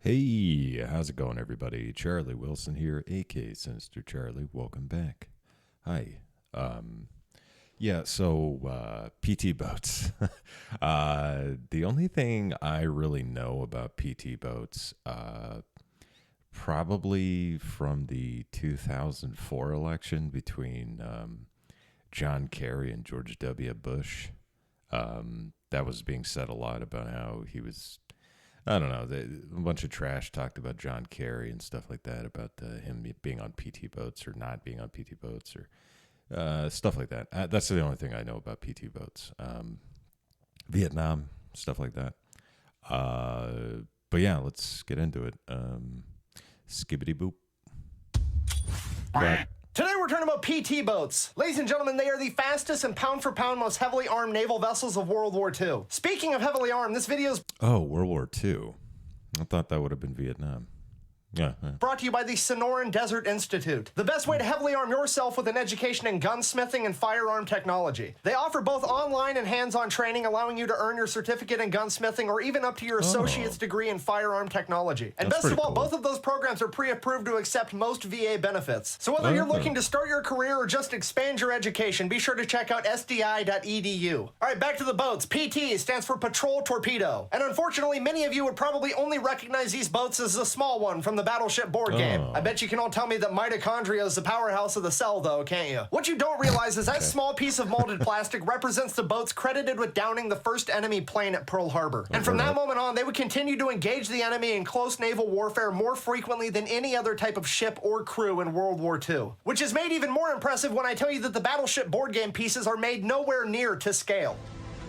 Hey, how's it going, everybody? Charlie Wilson here, aka Sinister Charlie. Welcome back. Hi. PT boats. The only thing I really know about PT boats, probably from the 2004 election between John Kerry and George W. Bush. That was being said a lot about how he was. I don't know. A bunch of trash talked about John Kerry and stuff like that, about him being on PT boats or not being on PT boats or stuff like that. That's the only thing I know about PT boats. Vietnam, stuff like that. But yeah, let's get into it. Skibbity boop. But Today we're talking about PT boats. Ladies and gentlemen, they are the fastest and pound-for-pound most heavily armed naval vessels of World War II. Speaking of heavily armed, this video is World War II. I thought that would have been Vietnam. Yeah. brought to you by the Sonoran Desert Institute. The best way to heavily arm yourself with an education in gunsmithing and firearm technology. They offer both online and hands-on training, allowing you to earn your certificate in gunsmithing or even up to your associate's degree in firearm technology. And That's best of all, pretty cool. both of those programs are pre-approved to accept most VA benefits. So whether you're looking to start your career or just expand your education, be sure to check out sdi.edu. All right, back to the boats. PT stands for Patrol Torpedo. And unfortunately, many of you would probably only recognize these boats as the small one from the Battleship board game. I bet you can all tell me that mitochondria is the powerhouse of the cell, though, can't you? What you don't realize is that small piece of molded plastic represents the boats credited with downing the first enemy plane at Pearl Harbor. And from that moment on, they would continue to engage the enemy in close naval warfare more frequently than any other type of ship or crew in World War II. Which is made even more impressive when I tell you that the Battleship board game pieces are made nowhere near to scale.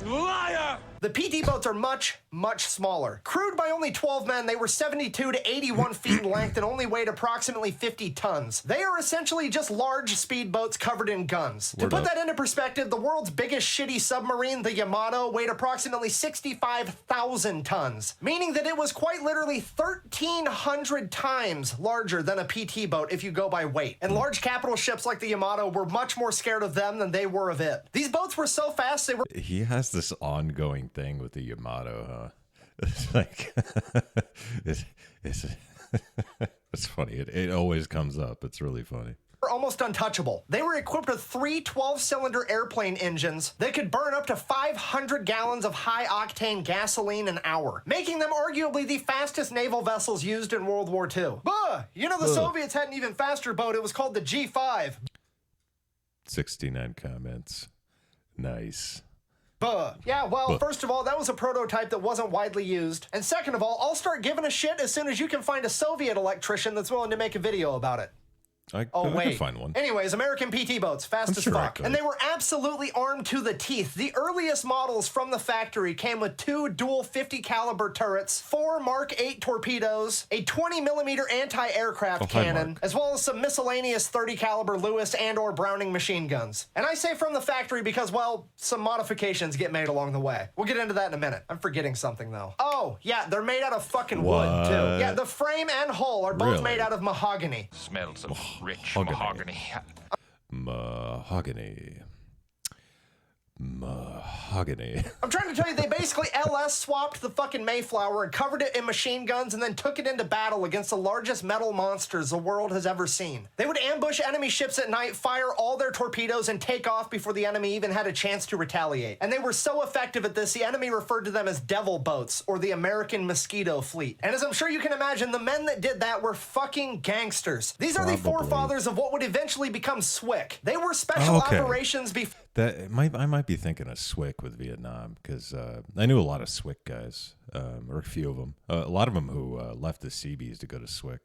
Liar! The PT boats are much, much smaller. Crewed by only 12 men, they were 72 to 81 feet in length and only weighed approximately 50 tons. They are essentially just large speedboats covered in guns. To put that into perspective, the world's biggest shitty submarine, the Yamato, weighed approximately 65,000 tons, meaning that it was quite literally 1,300 times larger than a PT boat if you go by weight. And large capital ships like the Yamato were much more scared of them than they were of it. These boats were so fast they were he has this ongoing thing with the Yamato, huh? It's like it's funny. It always comes up. It's really funny. almost untouchable. They were equipped with 3 12-cylinder airplane engines that could burn up to 500 gallons of high-octane gasoline an hour, making them arguably the fastest naval vessels used in World War II. You know the Soviets had an even faster boat. It was called the G5. 69 comments. Nice. Yeah, well, first of all, that was a prototype that wasn't widely used. And second of all, I'll start giving a shit as soon as you can find a Soviet electrician that's willing to make a video about it. I could find one. Anyways, American PT boats, fast as fuck. And they were absolutely armed to the teeth. The earliest models from the factory came with 2 dual 50 caliber turrets, 4 Mark 8 torpedoes, a 20 millimeter anti-aircraft cannon, as well as some miscellaneous 30 caliber Lewis and or Browning machine guns. And I say from the factory because, well, some modifications get made along the way. We'll get into that in a minute. I'm forgetting something though. Oh, yeah, they're made out of fucking wood too. Yeah, the frame and hull are both made out of mahogany. Smells of rich mahogany. Mahogany. I'm trying to tell you, they basically LS swapped the fucking Mayflower and covered it in machine guns and then took it into battle against the largest metal monsters the world has ever seen. They would ambush enemy ships at night, fire all their torpedoes, and take off before the enemy even had a chance to retaliate. And they were so effective at this, the enemy referred to them as devil boats, or the American Mosquito Fleet. And as I'm sure you can imagine, the men that did that were fucking gangsters. These are the forefathers of what would eventually become SWIC. They were special operations before... I might be thinking of SWIC with Vietnam, because I knew a lot of SWIC guys, or a few of them. A lot of them who left the Seabees to go to SWIC.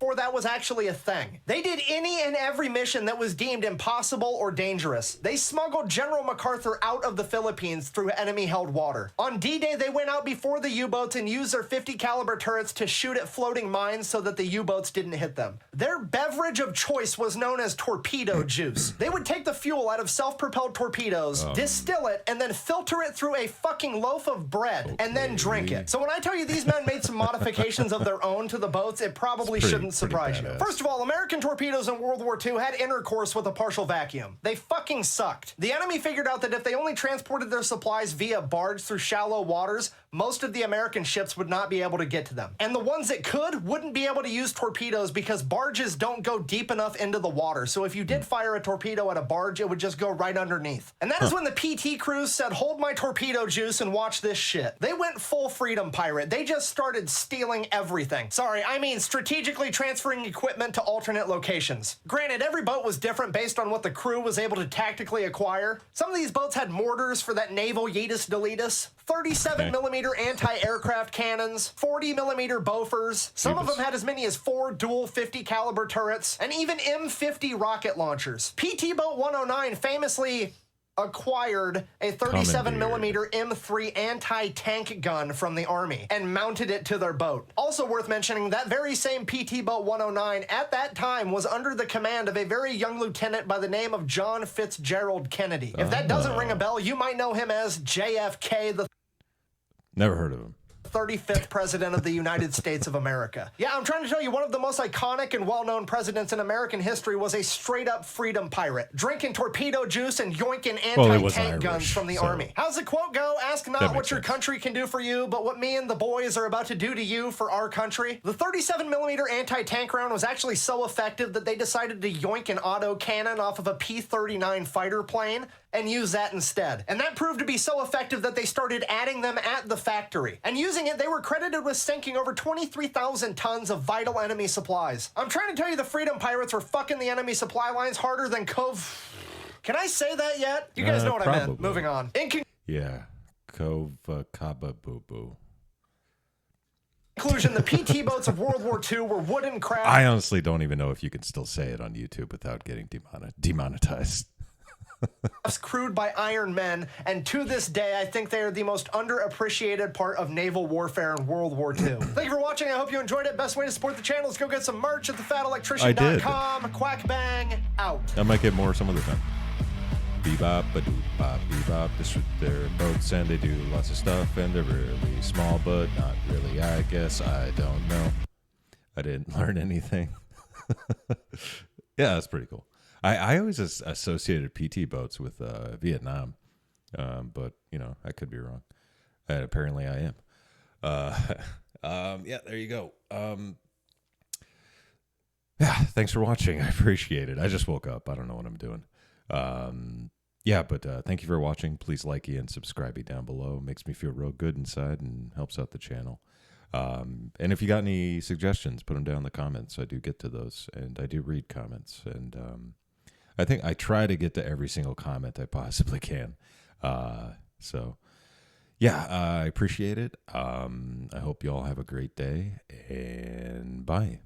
Before that was actually a thing. They did any and every mission that was deemed impossible or dangerous. They smuggled General MacArthur out of the Philippines through enemy-held water. On D-Day, they went out before the U-boats and used their 50 caliber turrets to shoot at floating mines so that the U-boats didn't hit them. Their beverage of choice was known as torpedo juice. They would take the fuel out of self-propelled torpedoes, distill it, and then filter it through a fucking loaf of bread, and then drink it. So when I tell you these men made some modifications of their own to the boats, it probably shouldn't surprise you. First of all, American torpedoes in World War II had intercourse with a partial vacuum. They fucking sucked. The enemy figured out that if they only transported their supplies via barge through shallow waters, most of the American ships would not be able to get to them. And the ones that could wouldn't be able to use torpedoes because barges don't go deep enough into the water. So if you did fire a torpedo at a barge, it would just go right underneath. And that is when the PT crews said, hold my torpedo juice and watch this shit. They went full freedom pirate. They just started stealing everything. Sorry, I mean strategically transferring equipment to alternate locations. Granted, every boat was different based on what the crew was able to tactically acquire. Some of these boats had mortars for that naval yeetus deletus, 37 millimeter anti-aircraft cannons, 40 millimeter Bofors. Some of them had as many as 4 dual 50 caliber turrets, and even M50 rocket launchers. PT Boat 109 famously acquired a 37 millimeter M3 anti-tank gun from the Army and mounted it to their boat. Also worth mentioning, that very same PT Boat 109 at that time was under the command of a very young lieutenant by the name of John Fitzgerald Kennedy. If that doesn't ring a bell, you might know him as JFK, the Never heard of him. 35th president of the United States of America. Yeah, I'm trying to tell you, one of the most iconic and well-known presidents in American history was a straight-up freedom pirate, drinking torpedo juice and yoinking anti-tank guns from the Army. How's the quote go? Ask not what your country can do for you, but what me and the boys are about to do to you for our country. The 37 millimeter anti-tank round was actually so effective that they decided to yoink an auto cannon off of a P-39 fighter plane and use that instead. And that proved to be so effective that they started adding them at the factory. And using it, they were credited with sinking over 23,000 tons of vital enemy supplies. I'm trying to tell you, the freedom pirates were fucking the enemy supply lines harder than Cove. Can I say that yet? You guys know what I meant. Moving on. Yeah. Cove Kaba Boo Boo. Conclusion, the PT boats of World War II were wooden craft. I honestly don't even know if you can still say it on YouTube without getting demonetized. Crewed by Iron Men, and to this day, I think they are the most underappreciated part of naval warfare in World War II. Thank you for watching. I hope you enjoyed it. Best way to support the channel is go get some merch at thefatelectrician.com. Quack bang, out. I might get more some other time. Bebop, badoop, bop, bebop. This is their boats, and they do lots of stuff, and they're really small, but not really, I guess. I don't know. I didn't learn anything. Yeah, that's pretty cool. I always associated PT boats with Vietnam, but, you know, I could be wrong. And apparently I am. Yeah, there you go. Yeah, thanks for watching. I appreciate it. I just woke up. I don't know what I'm doing. Yeah, but thank you for watching. Please like and subscribe down below. It makes me feel real good inside and helps out the channel. And if you got any suggestions, put them down in the comments. I do get to those, and I do read comments. And I think I try to get to every single comment I possibly can. So, yeah, I appreciate it. I hope you all have a great day, and bye.